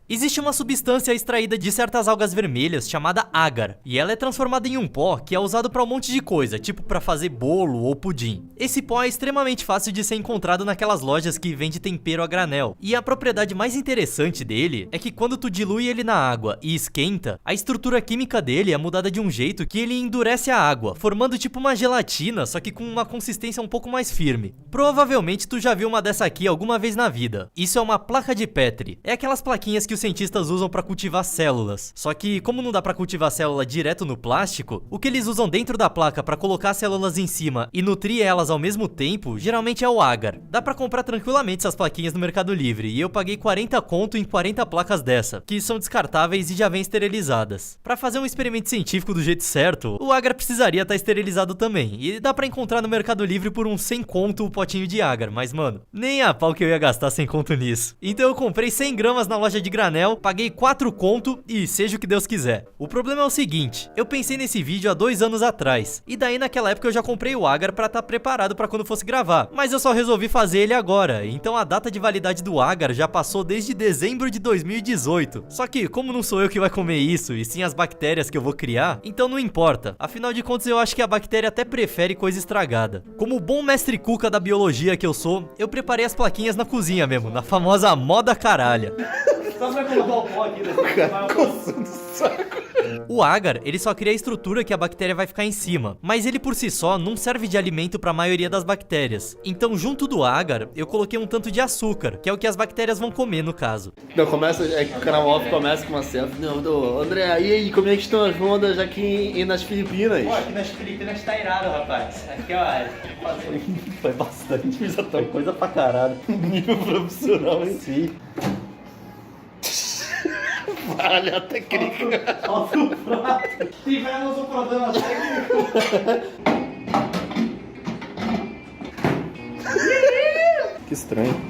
Existe uma substância extraída de certas algas vermelhas chamada agar, e ela é transformada em um pó que é usado pra um monte de coisa, tipo pra fazer bolo ou pudim. Esse pó é extremamente fácil de ser encontrado naquelas lojas que vende tempero a granel, e a propriedade mais interessante dele é que quando tu dilui ele na água e esquenta, a estrutura química dele é mudada de um jeito que ele endurece a água, formando tipo uma gelatina, só que com uma consistência um pouco mais firme. Provavelmente tu já viu uma dessa aqui alguma vez na vida. Isso é uma placa de Petri. É aquelas plaquinhas que os cientistas usam pra cultivar células. Só que como não dá pra cultivar célula direto no plástico, o que eles usam dentro da placa pra colocar as células em cima e nutrir elas ao mesmo tempo, geralmente é o agar. Dá pra comprar tranquilamente essas plaquinhas no Mercado Livre, e eu paguei 40 conto em 40 placas dessa, que são descartáveis e já vêm esterilizadas. Pra fazer um experimento científico do jeito certo, o agar precisaria estar esterilizado também, e dá pra encontrar no Mercado Livre por uns 100 conto o potinho de agar, mas mano, nem a pau que eu ia gastar 100 conto nisso. Então eu comprei 100 gramas na loja de granel, paguei 4 conto e seja o que Deus quiser. O problema é o seguinte, eu pensei nesse vídeo há 2 anos atrás, e daí naquela época eu já comprei o agar pra estar preparado pra quando fosse gravar, mas eu só resolvi fazer ele agora, então a data de validade do agar já passou desde dezembro de 2018. Só que como não sou eu que vai comer isso, e sim as bactérias que eu vou criar, então não importa. Afinal de contas eu acho que a bactéria até prefere coisa estragada. Como bom mestre cuca da biologia que eu sou, eu preparei as plaquinhas na cozinha mesmo, na famosa moda caralha. Só vai colocar o pó aqui, O agar, ele só cria a estrutura que a bactéria vai ficar em cima, mas ele por si só não serve de alimento para a maioria das bactérias. Então junto do agar, eu coloquei um tanto de açúcar, que é o que as bactérias vão comer no caso. Não, começa, o canal off começa com uma cena. Não, André, e aí, como é que estão as ondas aqui nas Filipinas? Pô, aqui nas Filipinas tá irado, rapaz. Aqui, ó, Foi bastante, fiz até coisa pra caralho. Nível profissional em si. Vale a técnica. Solta o prato. Tivemos um problema técnico. Que estranho.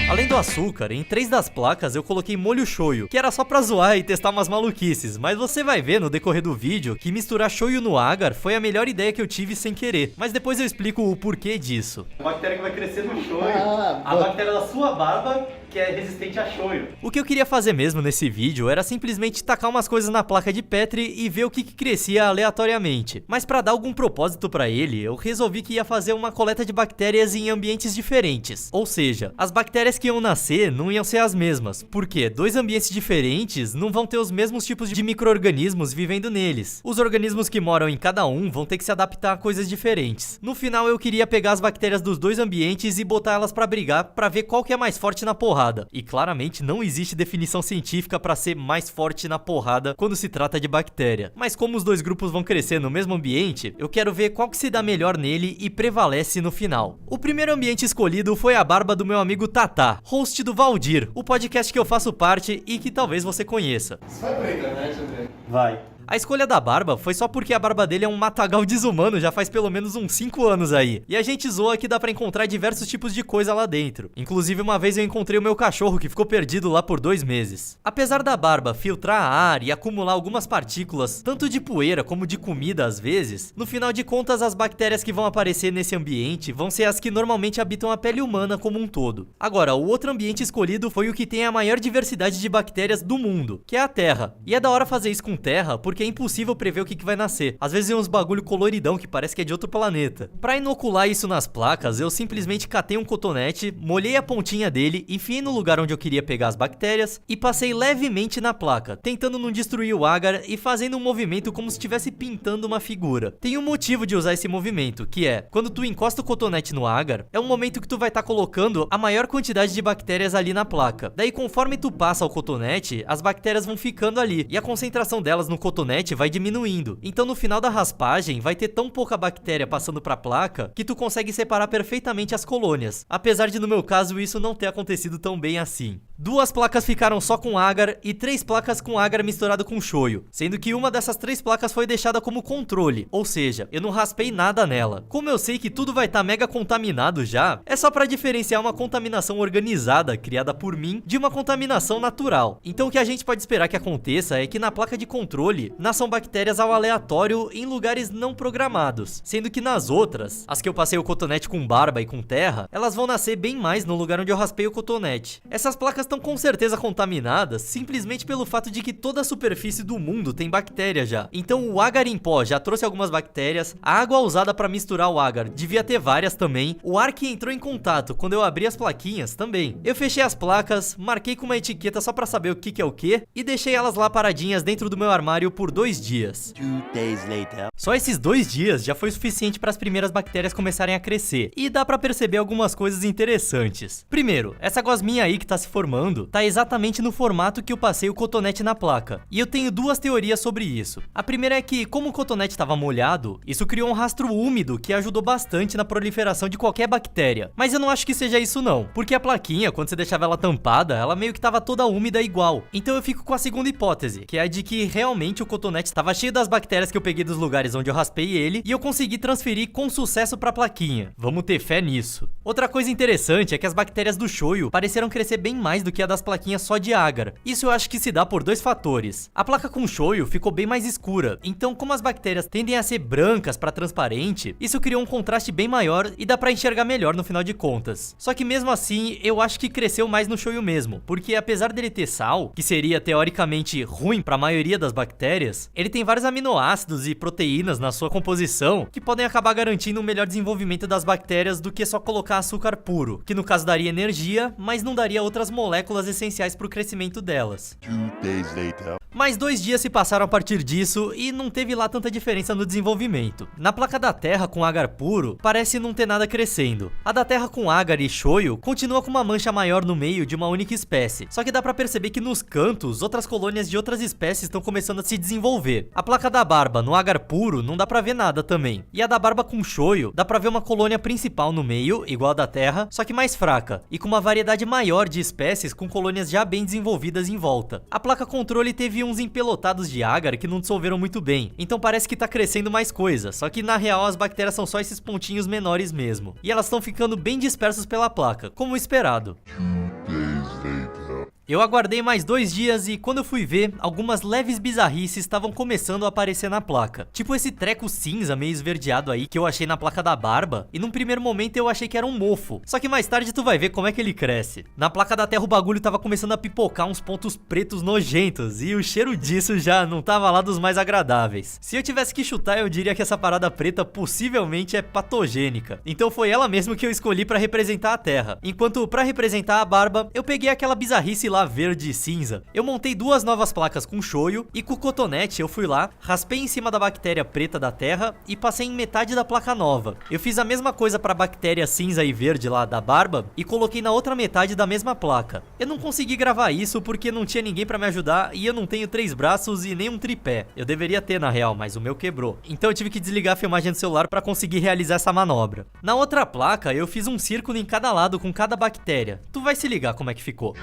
Além do açúcar, em 3 das placas eu coloquei molho shoyu, que era só pra zoar e testar umas maluquices, mas você vai ver no decorrer do vídeo que misturar shoyu no agar foi a melhor ideia que eu tive sem querer, mas depois eu explico o porquê disso. A bactéria que vai crescer no shoyu, Ah, a bactéria da sua barba, que é resistente a shoyu. O que eu queria fazer mesmo nesse vídeo era simplesmente tacar umas coisas na placa de Petri e ver o que crescia aleatoriamente. Mas pra dar algum propósito pra ele, eu resolvi que ia fazer uma coleta de bactérias em ambientes diferentes. Ou seja, as bactérias que iam nascer não iam ser as mesmas, porque 2 ambientes diferentes não vão ter os mesmos tipos de micro-organismos vivendo neles. Os organismos que moram em cada um vão ter que se adaptar a coisas diferentes. No final eu queria pegar as bactérias dos 2 ambientes e botar elas pra brigar pra ver qual que é mais forte na porrada. E claramente não existe definição científica pra ser mais forte na porrada quando se trata de bactéria. Mas como os 2 grupos vão crescer no mesmo ambiente, eu quero ver qual que se dá melhor nele e prevalece no final. O primeiro ambiente escolhido foi a barba do meu amigo Tatá, host do Valdir, o podcast que eu faço parte e que talvez você conheça. Isso vai pra internet, André? Vai. A escolha da barba foi só porque a barba dele é um matagal desumano já faz pelo menos uns 5 anos aí. E a gente zoa que dá pra encontrar diversos tipos de coisa lá dentro. Inclusive uma vez eu encontrei o meu cachorro que ficou perdido lá por 2 meses. Apesar da barba filtrar ar e acumular algumas partículas, tanto de poeira como de comida às vezes, no final de contas as bactérias que vão aparecer nesse ambiente vão ser as que normalmente habitam a pele humana como um todo. Agora, o outro ambiente escolhido foi o que tem a maior diversidade de bactérias do mundo, que é a Terra. E é da hora fazer isso com terra porque é impossível prever o que vai nascer. Às vezes é uns bagulho coloridão que parece que é de outro planeta. Pra inocular isso nas placas, eu simplesmente catei um cotonete, molhei a pontinha dele, enfiei no lugar onde eu queria pegar as bactérias e passei levemente na placa, tentando não destruir o agar e fazendo um movimento como se estivesse pintando uma figura. Tem um motivo de usar esse movimento, que é, quando tu encosta o cotonete no agar, é um momento que tu vai estar colocando a maior quantidade de bactérias ali na placa. Daí conforme tu passa o cotonete, as bactérias vão ficando ali, e a concentração delas no cotonete vai diminuindo. Então no final da raspagem vai ter tão pouca bactéria passando pra placa que tu consegue separar perfeitamente as colônias, apesar de no meu caso isso não ter acontecido tão bem assim. 2 placas ficaram só com agar e 3 placas com agar misturado com shoyu, sendo que uma dessas 3 placas foi deixada como controle, ou seja, eu não raspei nada nela. Como eu sei que tudo vai estar mega contaminado já, é só pra diferenciar uma contaminação organizada, criada por mim, de uma contaminação natural. Então o que a gente pode esperar que aconteça é que na placa de controle nasçam bactérias ao aleatório em lugares não programados, sendo que nas outras, as que eu passei o cotonete com barba e com terra, elas vão nascer bem mais no lugar onde eu raspei o cotonete. Essas placas estão com certeza contaminadas simplesmente pelo fato de que toda a superfície do mundo tem bactéria já. Então o agar em pó já trouxe algumas bactérias, a água usada para misturar o agar devia ter várias também, o ar que entrou em contato quando eu abri as plaquinhas também. Eu fechei as placas, marquei com uma etiqueta só para saber o que é o que e deixei elas lá paradinhas dentro do meu armário por 2 dias. 2 days later. Só esses 2 dias já foi suficiente para as primeiras bactérias começarem a crescer, e dá para perceber algumas coisas interessantes. Primeiro, essa gosminha aí que tá se formando tá exatamente no formato que eu passei o cotonete na placa, e eu tenho 2 teorias sobre isso. A primeira é que, como o cotonete estava molhado, isso criou um rastro úmido que ajudou bastante na proliferação de qualquer bactéria, mas eu não acho que seja isso não, porque a plaquinha, quando você deixava ela tampada, ela meio que tava toda úmida igual. Então eu fico com a segunda hipótese, que é a de que realmente o cotonete estava cheio das bactérias que eu peguei dos lugares onde eu raspei ele, e eu consegui transferir com sucesso pra plaquinha. Vamos ter fé nisso. Outra coisa interessante é que as bactérias do shoyu pareceram crescer bem mais do que a das plaquinhas só de agar. Isso eu acho que se dá por 2 fatores. A placa com shoyu ficou bem mais escura, então como as bactérias tendem a ser brancas pra transparente, isso criou um contraste bem maior e dá pra enxergar melhor no final de contas. Só que mesmo assim, eu acho que cresceu mais no shoyu mesmo, porque apesar dele ter sal, que seria teoricamente ruim pra maioria das bactérias, ele tem vários aminoácidos e proteínas na sua composição que podem acabar garantindo um melhor desenvolvimento das bactérias do que só colocar açúcar puro, que no caso daria energia, mas não daria outras moléculas essenciais para o crescimento delas. 2 days later. Mais 2 dias se passaram a partir disso e não teve lá tanta diferença no desenvolvimento. Na placa da terra com agar puro, parece não ter nada crescendo. A da terra com agar e shoyu continua com uma mancha maior no meio de uma única espécie, só que dá pra perceber que nos cantos, outras colônias de outras espécies estão começando a se desenvolver. A placa da barba no agar puro não dá pra ver nada também, e a da barba com shoyu dá pra ver uma colônia principal no meio, igual a da terra, só que mais fraca, e com uma variedade maior de espécies com colônias já bem desenvolvidas em volta. A placa controle teve uns empelotados de agar que não dissolveram muito bem, então parece que tá crescendo mais coisa, só que na real as bactérias são só esses pontinhos menores mesmo, e elas estão ficando bem dispersas pela placa, como esperado. 2 days later. Eu aguardei mais 2 dias e quando eu fui ver, algumas leves bizarrices estavam começando a aparecer na placa. Tipo esse treco cinza meio esverdeado aí que eu achei na placa da barba, e num primeiro momento eu achei que era um mofo. Só que mais tarde tu vai ver como é que ele cresce. Na placa da terra o bagulho tava começando a pipocar uns pontos pretos nojentos, e o cheiro disso já não tava lá dos mais agradáveis. Se eu tivesse que chutar, eu diria que essa parada preta possivelmente é patogênica. Então foi ela mesmo que eu escolhi pra representar a terra. Enquanto pra representar a barba, eu peguei aquela bizarrice lá verde e cinza. Eu montei 2 novas placas com shoyu e com o cotonete eu fui lá, raspei em cima da bactéria preta da terra e passei em metade da placa nova. Eu fiz a mesma coisa para a bactéria cinza e verde lá da barba e coloquei na outra metade da mesma placa. Eu não consegui gravar isso porque não tinha ninguém para me ajudar e eu não tenho 3 braços e nem um tripé. Eu deveria ter na real, mas o meu quebrou. Então eu tive que desligar a filmagem do celular para conseguir realizar essa manobra. Na outra placa eu fiz um círculo em cada lado com cada bactéria. Tu vai se ligar como é que ficou.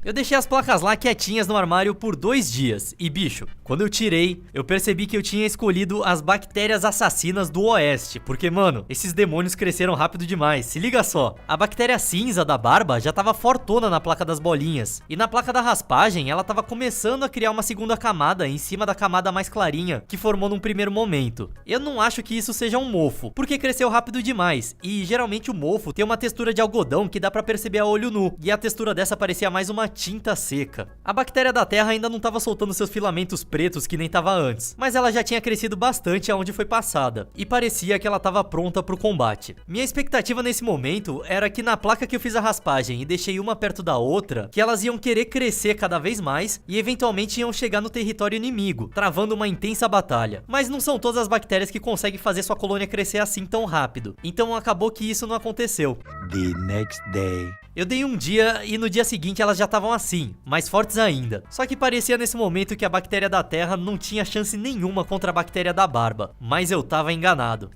Eu deixei as placas lá quietinhas no armário por 2 dias e bicho, quando eu tirei, eu percebi que eu tinha escolhido as bactérias assassinas do oeste, porque mano, esses demônios cresceram rápido demais, se liga só. A bactéria cinza da barba já tava fortona na placa das bolinhas, e na placa da raspagem ela tava começando a criar uma segunda camada em cima da camada mais clarinha, que formou num primeiro momento. Eu não acho que isso seja um mofo, porque cresceu rápido demais, e geralmente o mofo tem uma textura de algodão que dá pra perceber a olho nu, e a textura dessa parecia mais uma tinta seca. A bactéria da terra ainda não estava soltando seus filamentos pretos que nem tava antes, mas ela já tinha crescido bastante aonde foi passada, e parecia que ela estava pronta pro combate. Minha expectativa nesse momento era que na placa que eu fiz a raspagem e deixei uma perto da outra, que elas iam querer crescer cada vez mais e eventualmente iam chegar no território inimigo, travando uma intensa batalha. Mas não são todas as bactérias que conseguem fazer sua colônia crescer assim tão rápido, então acabou que isso não aconteceu. The next day. Eu dei um dia e no dia seguinte elas já estavam assim, mais fortes ainda. Só que parecia nesse momento que a bactéria da terra não tinha chance nenhuma contra a bactéria da barba, mas eu tava enganado.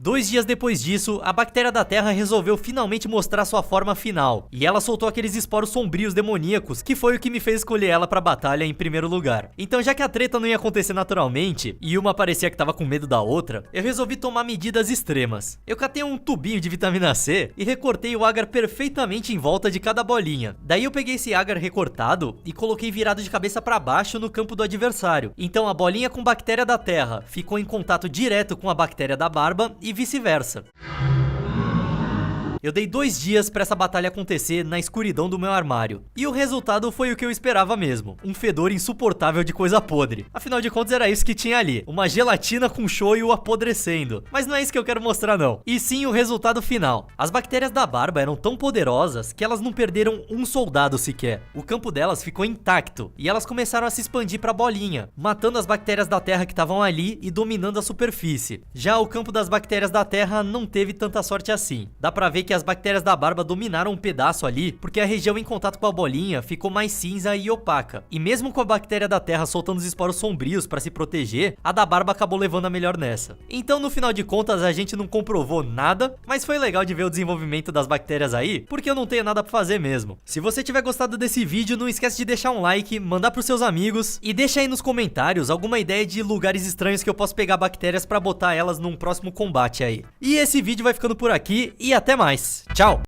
2 dias depois disso, a bactéria da Terra resolveu finalmente mostrar sua forma final, e ela soltou aqueles esporos sombrios demoníacos, que foi o que me fez escolher ela pra batalha em primeiro lugar. Então, já que a treta não ia acontecer naturalmente, e uma parecia que tava com medo da outra, eu resolvi tomar medidas extremas. Eu catei um tubinho de vitamina C e recortei o agar perfeitamente em volta de cada bolinha. Daí eu peguei esse agar recortado e coloquei virado de cabeça pra baixo no campo do adversário. Então a bolinha com bactéria da Terra ficou em contato direto com a bactéria da barba e vice-versa. Eu dei 2 dias pra essa batalha acontecer na escuridão do meu armário. E o resultado foi o que eu esperava mesmo. Um fedor insuportável de coisa podre. Afinal de contas era isso que tinha ali. Uma gelatina com shoyu apodrecendo. Mas não é isso que eu quero mostrar não. E sim o resultado final. As bactérias da barba eram tão poderosas que elas não perderam um soldado sequer. O campo delas ficou intacto. E elas começaram a se expandir pra bolinha, matando as bactérias da terra que estavam ali e dominando a superfície. Já o campo das bactérias da terra não teve tanta sorte assim. Dá pra ver que as bactérias da barba dominaram um pedaço ali, porque a região em contato com a bolinha ficou mais cinza e opaca. E mesmo com a bactéria da terra soltando os esporos sombrios pra se proteger, a da barba acabou levando a melhor nessa. Então no final de contas a gente não comprovou nada, mas foi legal de ver o desenvolvimento das bactérias aí, porque eu não tenho nada pra fazer mesmo. Se você tiver gostado desse vídeo, não esquece de deixar um like, mandar pros seus amigos e deixa aí nos comentários alguma ideia de lugares estranhos que eu posso pegar bactérias pra botar elas num próximo combate aí. E esse vídeo vai ficando por aqui e até mais. Tchau!